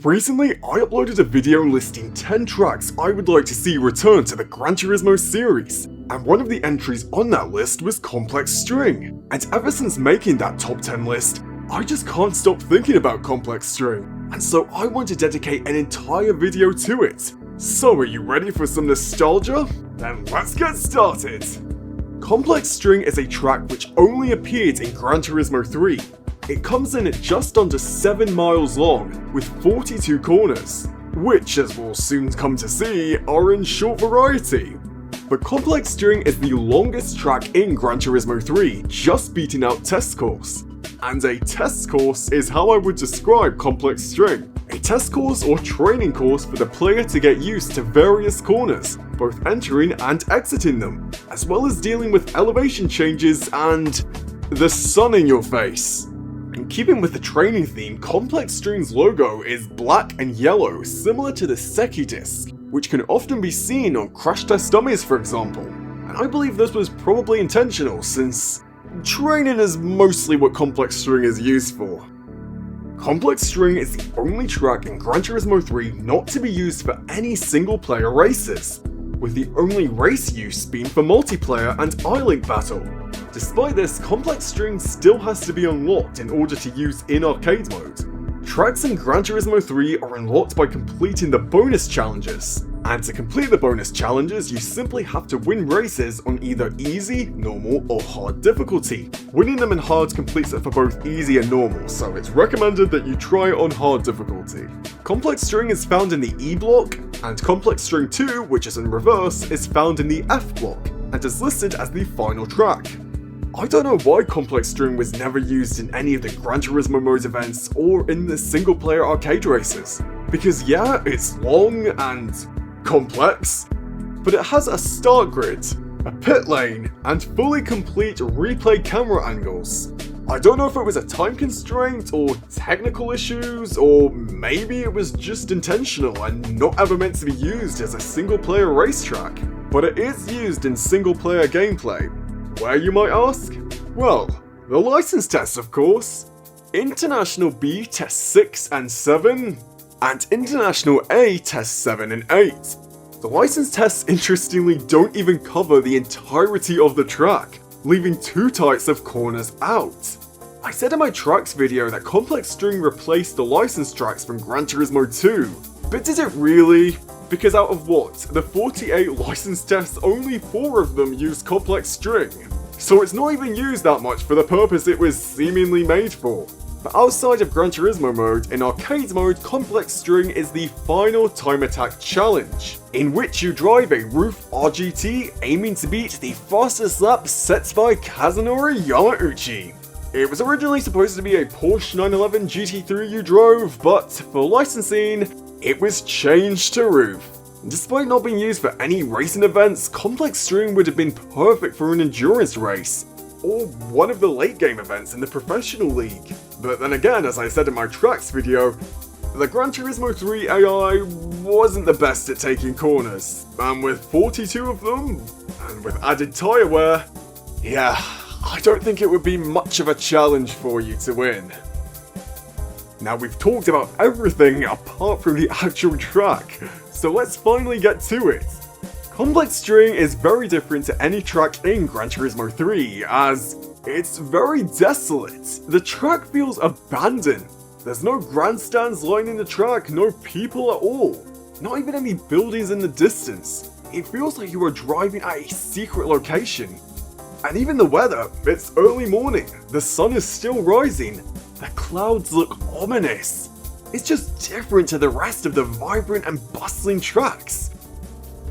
Recently, I uploaded a video listing 10 tracks I would like to see return to the Gran Turismo series, and one of the entries on that list was Complex String. And ever since making that top 10 list, I just can't stop thinking about Complex String, and so I want to dedicate an entire video to it. So are you ready for some nostalgia? Then let's get started! Complex String is a track which only appeared in Gran Turismo 3. It comes in at just under 7 miles long, with 42 corners, which, as we'll soon come to see, are in short variety. But Complex String is the longest track in Gran Turismo 3, just beating out Test Course. And a test course is how I would describe Complex String. A test course or training course for the player to get used to various corners, both entering and exiting them, as well as dealing with elevation changes and the sun in your face. In keeping with the training theme, Complex String's logo is black and yellow, similar to the Seki disc, which can often be seen on crash test dummies, for example. And I believe this was probably intentional, since training is mostly what Complex String is used for. Complex String is the only track in Gran Turismo 3 not to be used for any single player races, with the only race use being for multiplayer and I-Link battle. Despite this, Complex String still has to be unlocked in order to use in arcade mode. Tracks in Gran Turismo 3 are unlocked by completing the bonus challenges, and to complete the bonus challenges you simply have to win races on either easy, normal, or hard difficulty. Winning them in hard completes it for both easy and normal, so it's recommended that you try it on hard difficulty. Complex String is found in the E block, and Complex String 2, which is in reverse, is found in the F block, and is listed as the final track. I don't know why Complex String was never used in any of the Gran Turismo mode events or in the single player arcade races, because yeah, it's long and complex, but it has a start grid, a pit lane, and fully complete replay camera angles. I don't know if it was a time constraint or technical issues, or maybe it was just intentional and not ever meant to be used as a single player racetrack, but it is used in single player gameplay. Where, you might ask? Well, the license tests, of course. International B tests 6 and 7, and International A tests 7 and 8. The license tests interestingly don't even cover the entirety of the track, leaving 2 types of corners out. I said in my tracks video that Complex String replaced the license tracks from Gran Turismo 2, but did it really? Because out of the 48 license tests, only 4 of them used Complex String. So it's not even used that much for the purpose it was seemingly made for. But outside of Gran Turismo mode, in arcade mode, Complex String is the final time attack challenge, in which you drive a roof RGT aiming to beat the fastest lap set by Kazunori Yamauchi. It was originally supposed to be a Porsche 911 GT3 you drove, but for licensing, it was changed to roof. Despite not being used for any racing events, Complex String would have been perfect for an endurance race, or one of the late game events in the professional league. But then again, as I said in my tracks video, the Gran Turismo 3 AI wasn't the best at taking corners, and with 42 of them, and with added tyre wear, yeah, I don't think it would be much of a challenge for you to win. Now we've talked about everything apart from the actual track, so let's finally get to it. Complex String is very different to any track in Gran Turismo 3, as it's very desolate. The track feels abandoned. There's no grandstands lining the track, no people at all. Not even any buildings in the distance. It feels like you are driving at a secret location. And even the weather, it's early morning, the sun is still rising, the clouds look ominous. It's just different to the rest of the vibrant and bustling tracks.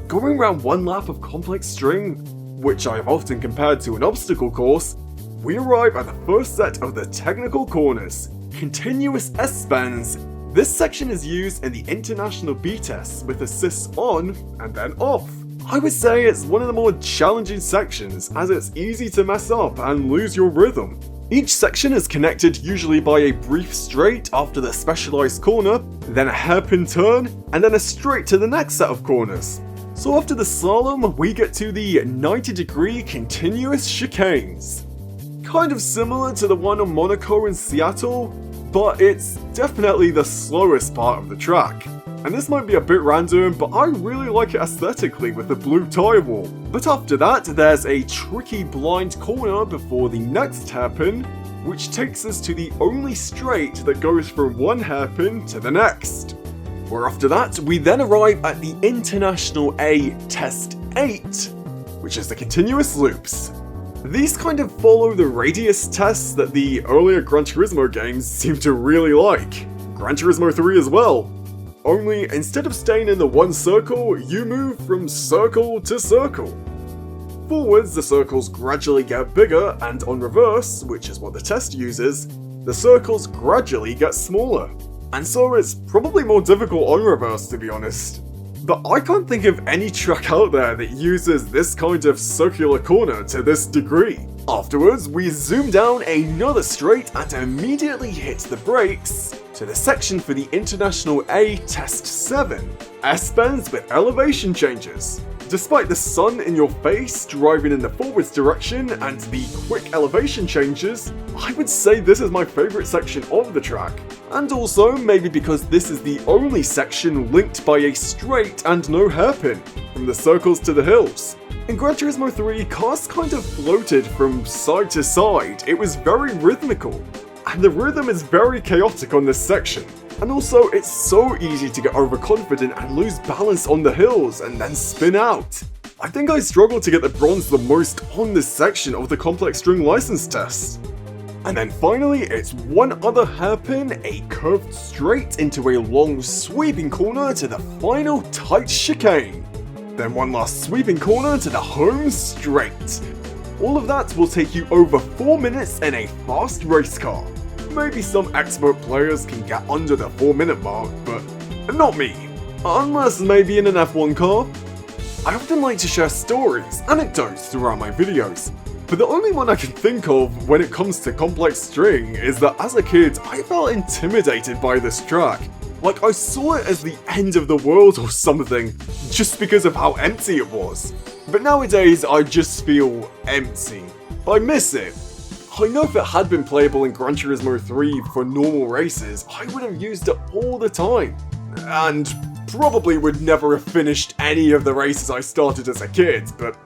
Going around one lap of Complex String, which I have often compared to an obstacle course, we arrive at the first set of the technical corners, continuous S-bends. This section is used in the International B tests with assists on and then off. I would say it's one of the more challenging sections, as it's easy to mess up and lose your rhythm. Each section is connected usually by a brief straight after the specialized corner, then a hairpin turn, and then a straight to the next set of corners. So after the slalom, we get to the 90-degree continuous chicanes. Kind of similar to the one on Monaco and Seattle, but it's definitely the slowest part of the track. And this might be a bit random, but I really like it aesthetically with the blue tyre wall. But after that, there's a tricky blind corner before the next hairpin, which takes us to the only straight that goes from one hairpin to the next. Where after that, we then arrive at the International A Test 8, which is the continuous loops. These kind of follow the radius tests that the earlier Gran Turismo games seem to really like. Gran Turismo 3 as well. Only instead of staying in the one circle, you move from circle to circle. Forwards, the circles gradually get bigger, and on reverse, which is what the test uses, the circles gradually get smaller. And so it's probably more difficult on reverse, to be honest. But I can't think of any track out there that uses this kind of circular corner to this degree. Afterwards, we zoom down another straight and immediately hit the brakes to the section for the International A Test 7, S-bends with elevation changes. Despite the sun in your face driving in the forwards direction and the quick elevation changes, I would say this is my favourite section of the track. And also, maybe because this is the only section linked by a straight and no hairpin, from the circles to the hills. In Gran Turismo 3, cars kind of floated from side to side. It was very rhythmical, and the rhythm is very chaotic on this section. And also, it's so easy to get overconfident and lose balance on the hills and then spin out. I think I struggled to get the bronze the most on this section of the complex string license test. And then finally, it's one other hairpin, a curved straight into a long sweeping corner to the final tight chicane. Then one last sweeping corner to the home straight. All of that will take you over 4 minutes in a fast race car. Maybe some expert players can get under the 4-minute mark, but not me. Unless maybe in an F1 car. I often like to share stories, anecdotes throughout my videos, but the only one I can think of when it comes to complex string is that as a kid, I felt intimidated by this track. Like I saw it as the end of the world or something, just because of how empty it was. But nowadays, I just feel empty. I miss it. I know if it had been playable in Gran Turismo 3 for normal races, I would have used it all the time. And probably would never have finished any of the races I started as a kid, but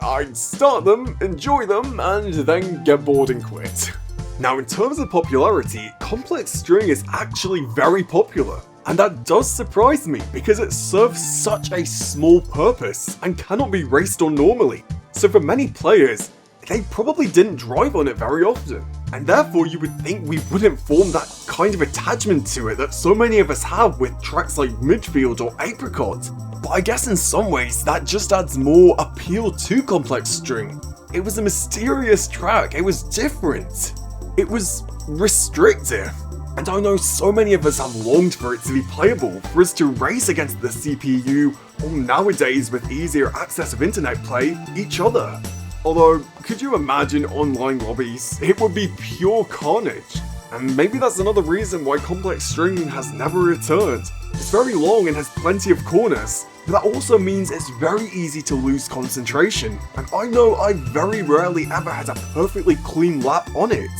I'd start them, enjoy them, and then get bored and quit. Now in terms of popularity, complex string is actually very popular. And that does surprise me because it serves such a small purpose and cannot be raced on normally. So for many players, they probably didn't drive on it very often, and therefore you would think we wouldn't form that kind of attachment to it that so many of us have with tracks like Midfield or Apricot. But I guess in some ways that just adds more appeal to complex string. It was a mysterious track, it was different, it was restrictive. And I know so many of us have longed for it to be playable, for us to race against the CPU, or nowadays with easier access of internet play, each other. Although, could you imagine online lobbies? It would be pure carnage. And maybe that's another reason why complex string has never returned. It's very long and has plenty of corners, but that also means it's very easy to lose concentration. And I know I very rarely ever had a perfectly clean lap on it.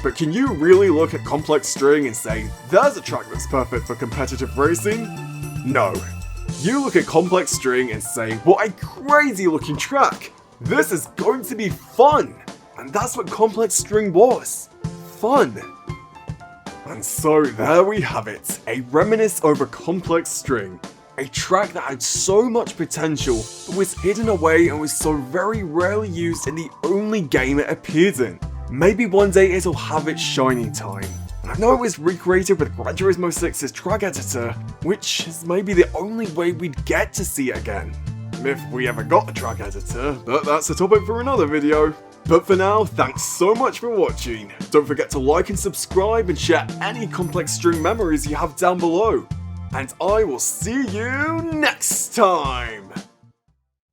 But can you really look at complex string and say, there's a track that's perfect for competitive racing? No. You look at complex string and say, what a crazy looking track! This is going to be fun! And that's what complex string was. Fun. And so there we have it, a reminisce over complex string. A track that had so much potential, but was hidden away and was so very rarely used in the only game it appeared in. Maybe one day it'll have its shining time. And I know it was recreated with Gran Turismo 6's track editor, which is maybe the only way we'd get to see it again. If we ever got a track editor, but that's a topic for another video. But for now, thanks so much for watching. Don't forget to like and subscribe and share any complex string memories you have down below. And I will see you next time!